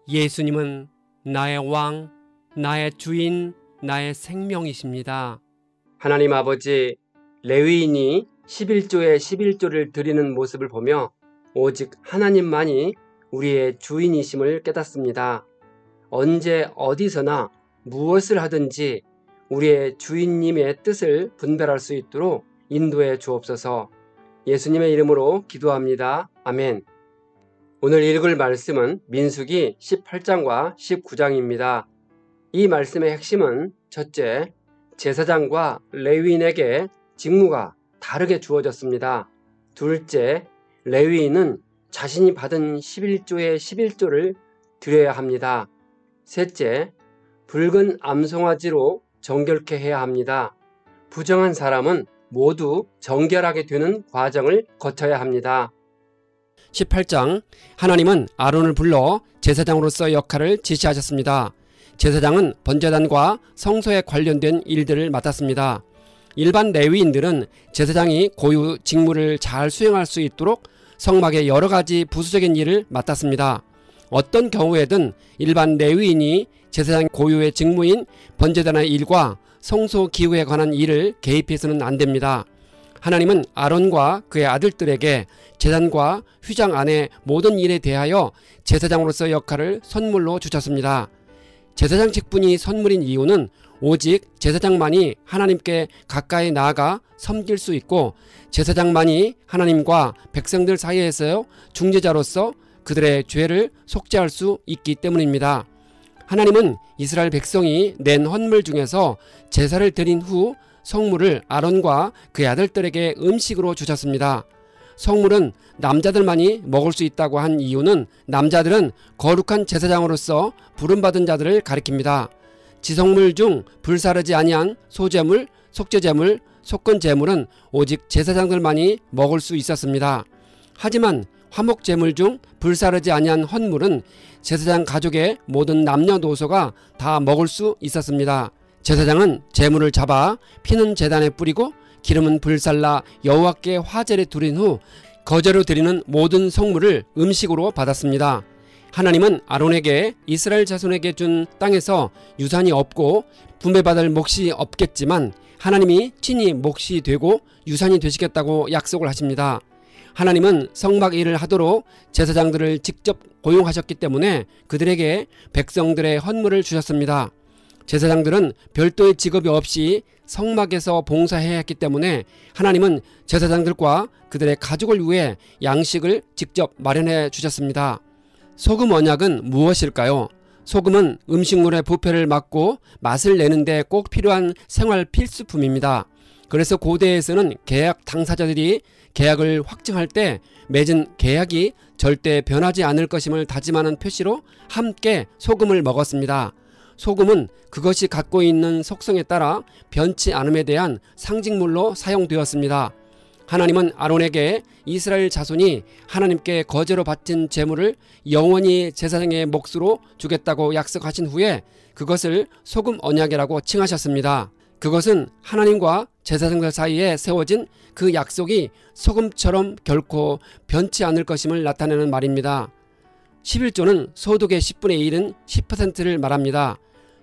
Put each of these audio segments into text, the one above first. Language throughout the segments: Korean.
예수님은 나의 왕, 나의 주인, 나의 생명이십니다. 하나님 아버지, 레위인이 11조의 11조를 드리는 모습을 보며 오직 하나님만이 우리의 주인이심을 깨닫습니다. 언제 어디서나 무엇을 하든지 우리의 주인님의 뜻을 분별할 수 있도록 인도해 주옵소서. 예수님의 이름으로 기도합니다. 아멘. 오늘 읽을 말씀은 민수기 18장과 19장입니다. 이 말씀의 핵심은 첫째, 제사장과 레위인에게 직무가 다르게 주어졌습니다. 둘째, 레위인은 자신이 받은 11조의 11조를 드려야 합니다. 셋째, 붉은 암송아지로 정결케 해야 합니다. 부정한 사람은 모두 정결하게 되는 과정을 거쳐야 합니다. 18장, 하나님은 아론을 불러 제사장으로서 역할을 지시하셨습니다. 제사장은 번제단과 성소에 관련된 일들을 맡았습니다. 일반 레위인들은 제사장이 고유 직무를 잘 수행할 수 있도록 성막의 여러 가지 부수적인 일을 맡았습니다. 어떤 경우에든 일반 레위인이 제사장 고유의 직무인 번제단의 일과 성소 기후에 관한 일을 개입해서는 안 됩니다. 하나님은 아론과 그의 아들들에게 제단과 휘장 안의 모든 일에 대하여 제사장으로서 역할을 선물로 주셨습니다. 제사장 직분이 선물인 이유는 오직 제사장만이 하나님께 가까이 나아가 섬길 수 있고 제사장만이 하나님과 백성들 사이에서 중재자로서 그들의 죄를 속죄할 수 있기 때문입니다. 하나님은 이스라엘 백성이 낸 헌물 중에서 제사를 드린 후 성물을 아론과 그의 아들들에게 음식으로 주셨습니다. 성물은 남자들만이 먹을 수 있다고 한 이유는 남자들은 거룩한 제사장으로서 부름받은 자들을 가리킵니다. 지성물 중 불사르지 아니한 소제물, 속죄제물, 속건제물은 오직 제사장들만이 먹을 수 있었습니다. 하지만 화목제물 중 불사르지 아니한 헌물은 제사장 가족의 모든 남녀노소가 다 먹을 수 있었습니다. 제사장은 제물을 잡아 피는 제단에 뿌리고 기름은 불살라 여호와께 화제를 드린 후 거제로 드리는 모든 성물을 음식으로 받았습니다. 하나님은 아론에게 이스라엘 자손에게 준 땅에서 유산이 없고 분배받을 몫이 없겠지만 하나님이 친히 몫이 되고 유산이 되시겠다고 약속을 하십니다. 하나님은 성막 일을 하도록 제사장들을 직접 고용하셨기 때문에 그들에게 백성들의 헌물을 주셨습니다. 제사장들은 별도의 직업이 없이 성막에서 봉사해야 했기 때문에 하나님은 제사장들과 그들의 가족을 위해 양식을 직접 마련해 주셨습니다. 소금 언약은 무엇일까요? 소금은 음식물의 부패를 막고 맛을 내는데 꼭 필요한 생활 필수품입니다. 그래서 고대에서는 계약 당사자들이 계약을 확증할 때 맺은 계약이 절대 변하지 않을 것임을 다짐하는 표시로 함께 소금을 먹었습니다. 소금은 그것이 갖고 있는 속성에 따라 변치 않음에 대한 상징물로 사용되었습니다. 하나님은 아론에게 이스라엘 자손이 하나님께 거제로 바친 제물을 영원히 제사장의 몫으로 주겠다고 약속하신 후에 그것을 소금 언약이라고 칭하셨습니다. 그것은 하나님과 제사장들 사이에 세워진 그 약속이 소금처럼 결코 변치 않을 것임을 나타내는 말입니다. 11조는 소득의 10분의 1은 10%를 말합니다.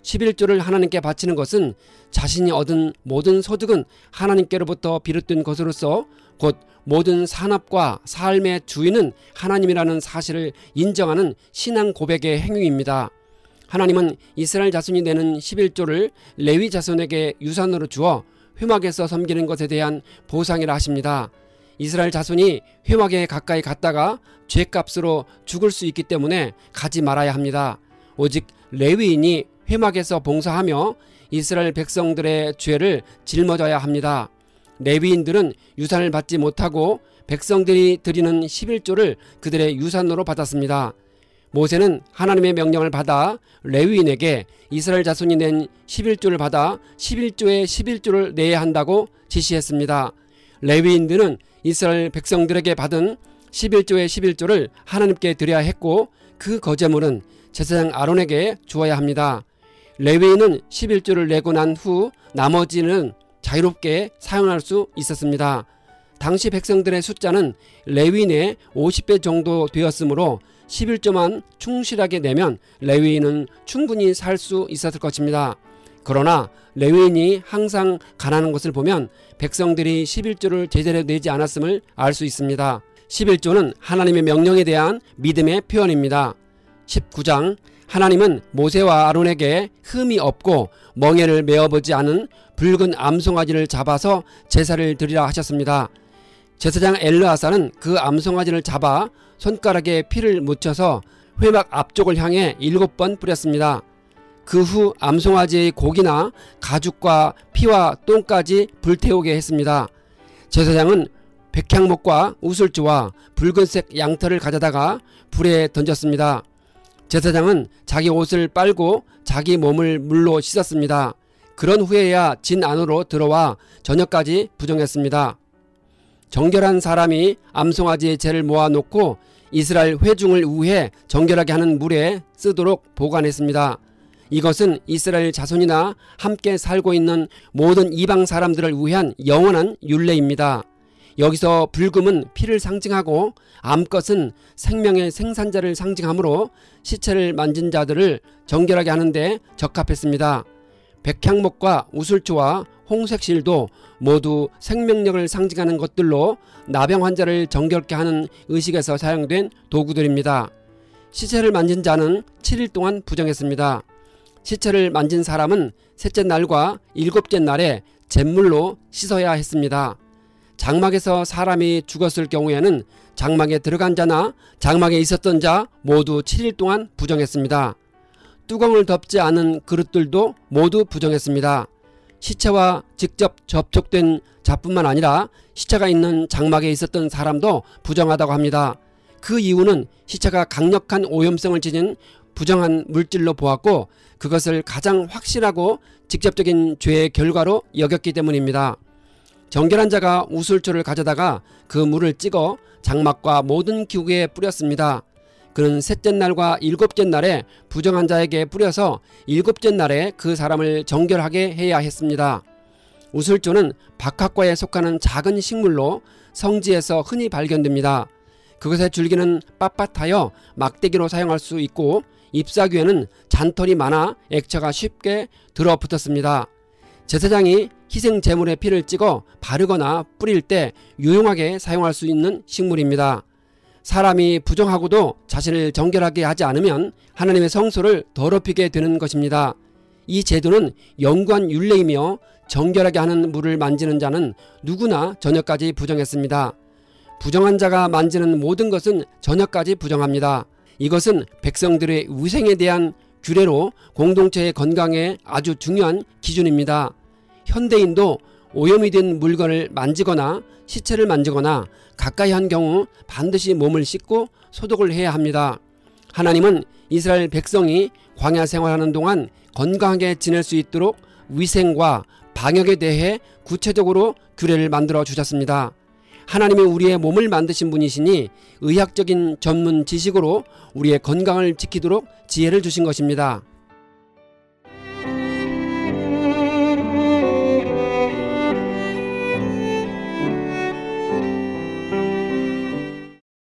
11조를 하나님께 바치는 것은 자신이 얻은 모든 소득은 하나님께로부터 비롯된 것으로서 곧 모든 산업과 삶의 주인은 하나님이라는 사실을 인정하는 신앙 고백의 행위입니다. 하나님은 이스라엘 자손이 내는 11조를 레위 자손에게 유산으로 주어 회막에서 섬기는 것에 대한 보상이라 하십니다. 이스라엘 자손이 회막에 가까이 갔다가 죄값으로 죽을 수 있기 때문에 가지 말아야 합니다. 오직 레위인이 회막에서 봉사하며 이스라엘 백성들의 죄를 짊어져야 합니다. 레위인들은 유산을 받지 못하고 백성들이 드리는 11조를 그들의 유산으로 받았습니다. 모세는 하나님의 명령을 받아 레위인에게 이스라엘 자손이 낸 11조를 받아 11조의 11조를 내야 한다고 지시했습니다. 레위인들은 이스라엘 백성들에게 받은 11조의 11조를 하나님께 드려야 했고 그 거제물은 제사장 아론에게 주어야 합니다. 레위인은 11조를 내고 난 후 나머지는 자유롭게 사용할 수 있었습니다. 당시 백성들의 숫자는 레위인의 50배 정도 되었으므로 11조만 충실하게 내면 레위인은 충분히 살 수 있었을 것입니다. 그러나 레위인이 항상 가난한 것을 보면 백성들이 11조를 제대로 내지 않았음을 알 수 있습니다. 11조는 하나님의 명령에 대한 믿음의 표현입니다. 19장 하나님은 모세와 아론에게 흠이 없고 멍에를 메어보지 않은 붉은 암송아지를 잡아서 제사를 드리라 하셨습니다. 제사장 엘르아사는 그 암송아지를 잡아 손가락에 피를 묻혀서 회막 앞쪽을 향해 7번 뿌렸습니다. 그 후 암송아지의 고기나 가죽과 피와 똥까지 불태우게 했습니다. 제사장은 백향목과 우슬주와 붉은색 양털을 가져다가 불에 던졌습니다. 제사장은 자기 옷을 빨고 자기 몸을 물로 씻었습니다. 그런 후에야 진 안으로 들어와 저녁까지 부정했습니다. 정결한 사람이 암송아지의 재를 모아놓고 이스라엘 회중을 우회 정결하게 하는 물에 쓰도록 보관했습니다. 이것은 이스라엘 자손이나 함께 살고 있는 모든 이방 사람들을 위한 영원한 율례입니다. 여기서 붉음은 피를 상징하고 암것은 생명의 생산자를 상징하므로 시체를 만진 자들을 정결하게 하는데 적합했습니다. 백향목과 우슬초와 홍색실도 모두 생명력을 상징하는 것들로 나병 환자를 정결케 하는 의식에서 사용된 도구들입니다. 시체를 만진 자는 7일 동안 부정했습니다. 시체를 만진 사람은 셋째 날과 일곱째 날에 잿물로 씻어야 했습니다. 장막에서 사람이 죽었을 경우에는 장막에 들어간 자나 장막에 있었던 자 모두 7일 동안 부정했습니다. 뚜껑을 덮지 않은 그릇들도 모두 부정했습니다. 시체와 직접 접촉된 자뿐만 아니라 시체가 있는 장막에 있었던 사람도 부정하다고 합니다. 그 이유는 시체가 강력한 오염성을 지닌 부정한 물질로 보았고 그것을 가장 확실하고 직접적인 죄의 결과로 여겼기 때문입니다. 정결한 자가 우슬초를 가져다가 그 물을 찍어 장막과 모든 기구에 뿌렸습니다. 그는 셋째 날과 일곱째 날에 부정한 자에게 뿌려서 일곱째 날에 그 사람을 정결하게 해야 했습니다. 우슬초는 박학과에 속하는 작은 식물로 성지에서 흔히 발견됩니다. 그것의 줄기는 빳빳하여 막대기로 사용할 수 있고 잎사귀에는 잔털이 많아 액체가 쉽게 들어붙었습니다. 제사장이 희생 제물의 피를 찍어 바르거나 뿌릴 때 유용하게 사용할 수 있는 식물입니다. 사람이 부정하고도 자신을 정결하게 하지 않으면 하나님의 성소를 더럽히게 되는 것입니다. 이 제도는 영구한 율례이며 정결하게 하는 물을 만지는 자는 누구나 저녁까지 부정했습니다. 부정한 자가 만지는 모든 것은 저녁까지 부정합니다. 이것은 백성들의 위생에 대한 규례로 공동체의 건강에 아주 중요한 기준입니다. 현대인도 오염이 된 물건을 만지거나 시체를 만지거나 가까이 한 경우 반드시 몸을 씻고 소독을 해야 합니다. 하나님은 이스라엘 백성이 광야 생활하는 동안 건강하게 지낼 수 있도록 위생과 방역에 대해 구체적으로 규례를 만들어 주셨습니다. 하나님이 우리의 몸을 만드신 분이시니 의학적인 전문 지식으로 우리의 건강을 지키도록 지혜를 주신 것입니다.